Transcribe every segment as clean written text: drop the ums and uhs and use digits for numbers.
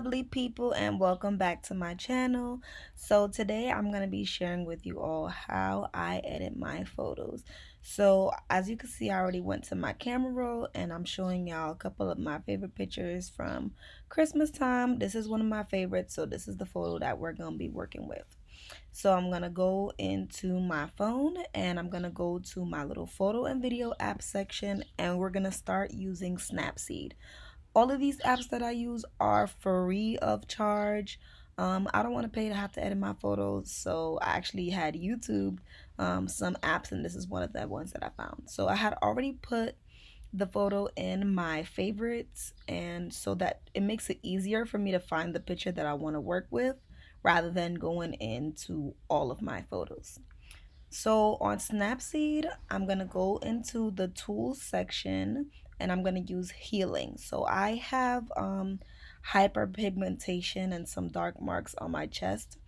lovely people, and welcome back to my channel. So today I'm going to be sharing with you all how I edit my photos. So as you can see, I already went to my camera roll and I'm showing y'all a couple of my favorite pictures from Christmas time. This is one of my favorites, so this is the photo that we're going to be working with. So I'm going to go into my phone and I'm going to go to my little photo and video app section, and we're going to start using Snapseed. All of these apps that I use are free of charge. I don't want to pay to have to edit my photos, so I actually had YouTube some apps, and this is one of the ones that I found. So I had already put the photo in my favorites, and so that it makes it easier for me to find the picture that I want to work with rather than going into all of my photos. So on Snapseed, I'm going to go into the tools section and I'm going to use healing. So I have hyperpigmentation and some dark marks on my chest.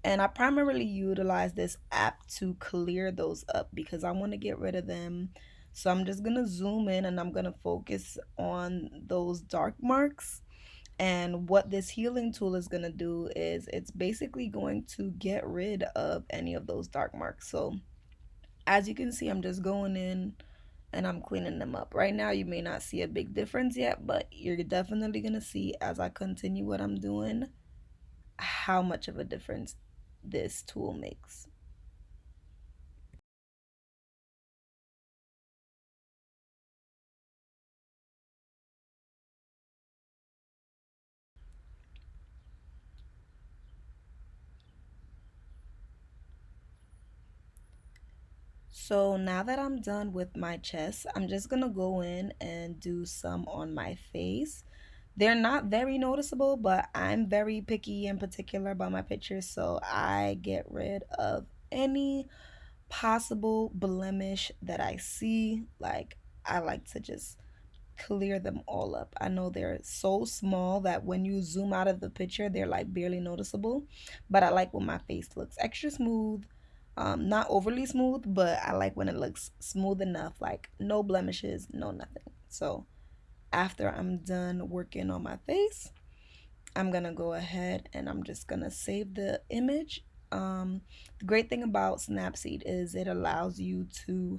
And I primarily utilize this app to clear those up because I want to get rid of them. So I'm just going to zoom in and I'm going to focus on those dark marks. And what this healing tool is going to do is it's basically going to get rid of any of those dark marks. So as you can see, I'm just going in and I'm cleaning them up. Right now, you may not see a big difference yet, but you're definitely going to see as I continue what I'm doing how much of a difference this tool makes. So now that I'm done with my chest, I'm just going to go in and do some on my face. They're not very noticeable, but I'm very picky and particular about my pictures, so I get rid of any possible blemish that I see. Like, I like to just clear them all up. I know they're so small that when you zoom out of the picture, they're like barely noticeable, but I like when my face looks extra smooth. Not overly smooth, but I like when it looks smooth enough, like no blemishes, no nothing. So after I'm done working on my face, I'm gonna go ahead and I'm just gonna save the image. The great thing about Snapseed is it allows you to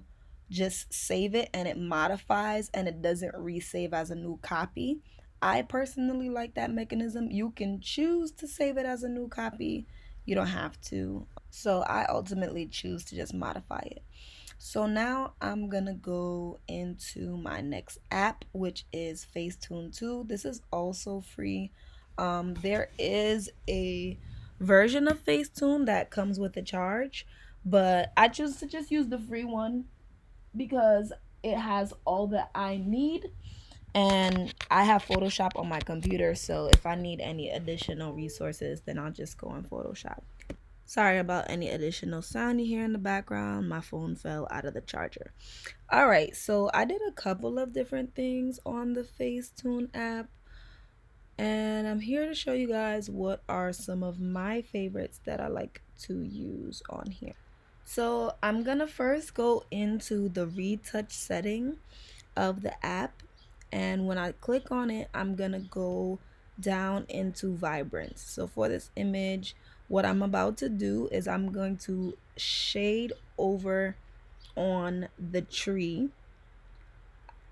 just save it and it modifies and it doesn't resave as a new copy. I personally like that mechanism. You can choose to save it as a new copy, you don't have to. So I ultimately choose to just modify it. So now I'm gonna go into my next app, which is Facetune 2. This is also free. There is a version of Facetune that comes with a charge, but I choose to just use the free one because it has all that I need. And I have Photoshop on my computer, so if I need any additional resources, then I'll just go on Photoshop. Sorry about any additional sound you hear in the background. My phone fell out of the charger. All right, so I did a couple of different things on the Facetune app, and I'm here to show you guys what are some of my favorites that I like to use on here. So I'm gonna first go into the retouch setting of the app, and when I click on it, I'm gonna go down into vibrance. So for this image, what I'm about to do is I'm going to shade over on the tree.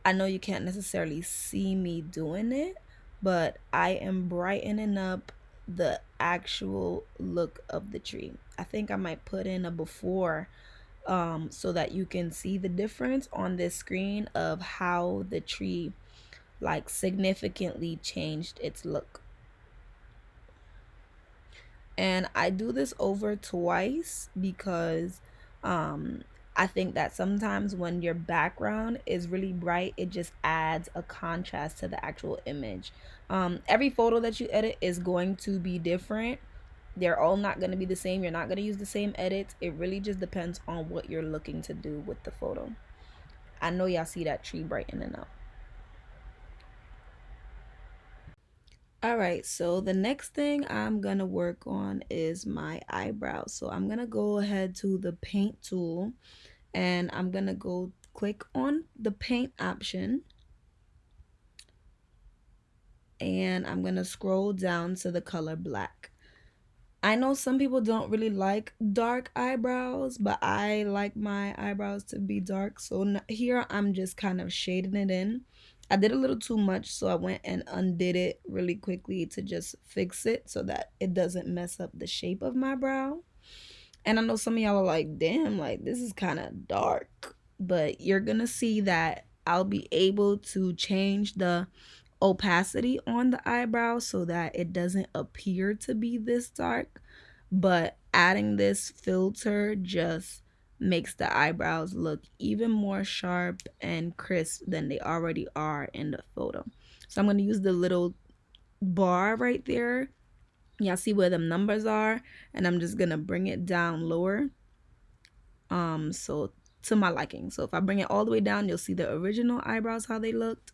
I know you can't necessarily see me doing it, but I am brightening up the actual look of the tree. I think I might put in a before so that you can see the difference on this screen of how the tree like significantly changed its look. And I do this over twice because I think that sometimes when your background is really bright, it just adds a contrast to the actual image. Every photo that you edit is going to be different. They're all not going to be the same. You're not going to use the same edits. It really just depends on what you're looking to do with the photo. I know y'all see that tree brightening up. All right, so the next thing I'm gonna work on is my eyebrows. So I'm gonna go ahead to the paint tool and I'm gonna go click on the paint option. and I'm gonna scroll down to the color black. I know some people don't really like dark eyebrows, but I like my eyebrows to be dark. So here I'm just kind of shading it in. I did a little too much, so I went and undid it really quickly to just fix it so that it doesn't mess up the shape of my brow. And I know some of y'all are like, damn, like this is kind of dark. But you're gonna see that I'll be able to change the opacity on the eyebrow so that it doesn't appear to be this dark. But adding this filter just makes the eyebrows look even more sharp and crisp than they already are in the photo. So I'm gonna use the little bar right there. Y'all see where the numbers are, and I'm just gonna bring it down lower, so to my liking. So if I bring it all the way down, you'll see the original eyebrows how they looked,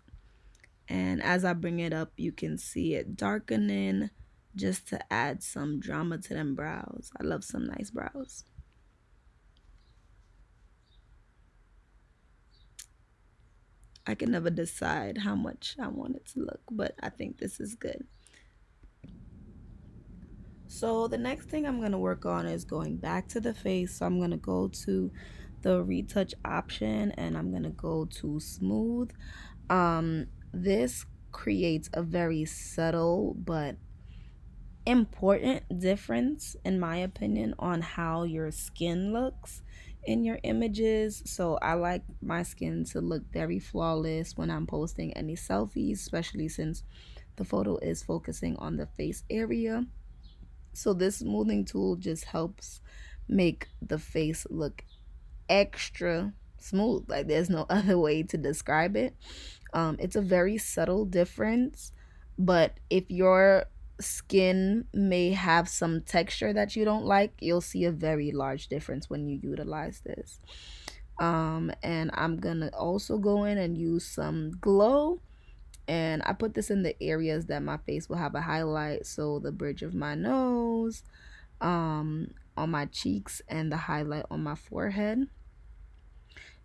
and as I bring it up, you can see it darkening just to add some drama to them brows. I love some nice brows. I can never decide how much I want it to look, but I think this is good. So the next thing I'm going to work on is going back to the face. So I'm going to go to the retouch option and I'm going to go to smooth. This creates a very subtle but important difference, in my opinion, on how your skin looks in your images. So I like my skin to look very flawless when I'm posting any selfies, especially since the photo is focusing on the face area. So this smoothing tool just helps make the face look extra smooth. Like there's no other way to describe it. It's a very subtle difference, but if your skin may have some texture that you don't like, you'll see a very large difference when you utilize this. And I'm gonna also go in and use some glow, and I put this in the areas that my face will have a highlight, so the bridge of my nose, on my cheeks, and the highlight on my forehead.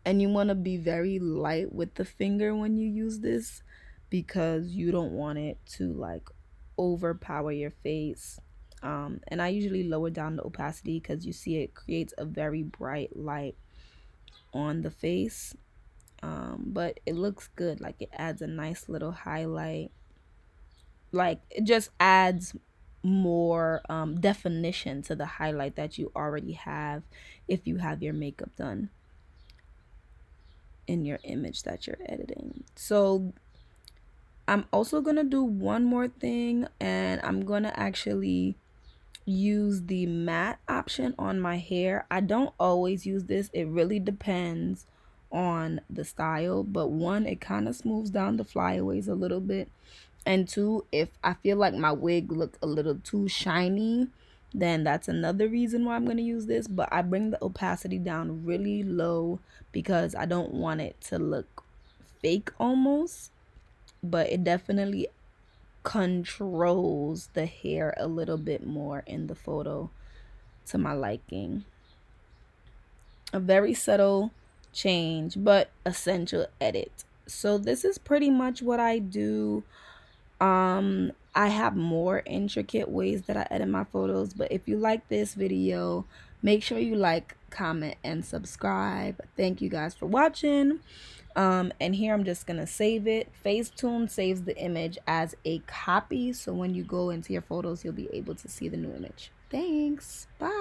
And you want to be very light with the finger when you use this because you don't want it to like overpower your face. And I usually lower down the opacity because you see it creates a very bright light on the face. But it looks good. Like it adds a nice little highlight. Like it just adds more definition to the highlight that you already have if you have your makeup done in your image that you're editing. So I'm also gonna do one more thing, and I'm gonna actually use the matte option on my hair. I don't always use this, it really depends on the style, but one, it kind of smooths down the flyaways a little bit, and two, if I feel like my wig looked a little too shiny, then that's another reason why I'm going to use this. But I bring the opacity down really low because I don't want it to look fake almost, but it definitely controls the hair a little bit more in the photo to my liking. A very subtle change, but essential edit. So this is pretty much what I do. I have more intricate ways that I edit my photos, but if you like this video, make sure you like, comment, and subscribe. Thank you guys for watching. And here I'm just gonna save it. Facetune saves the image as a copy, so when you go into your photos, you'll be able to see the new image. Thanks. Bye.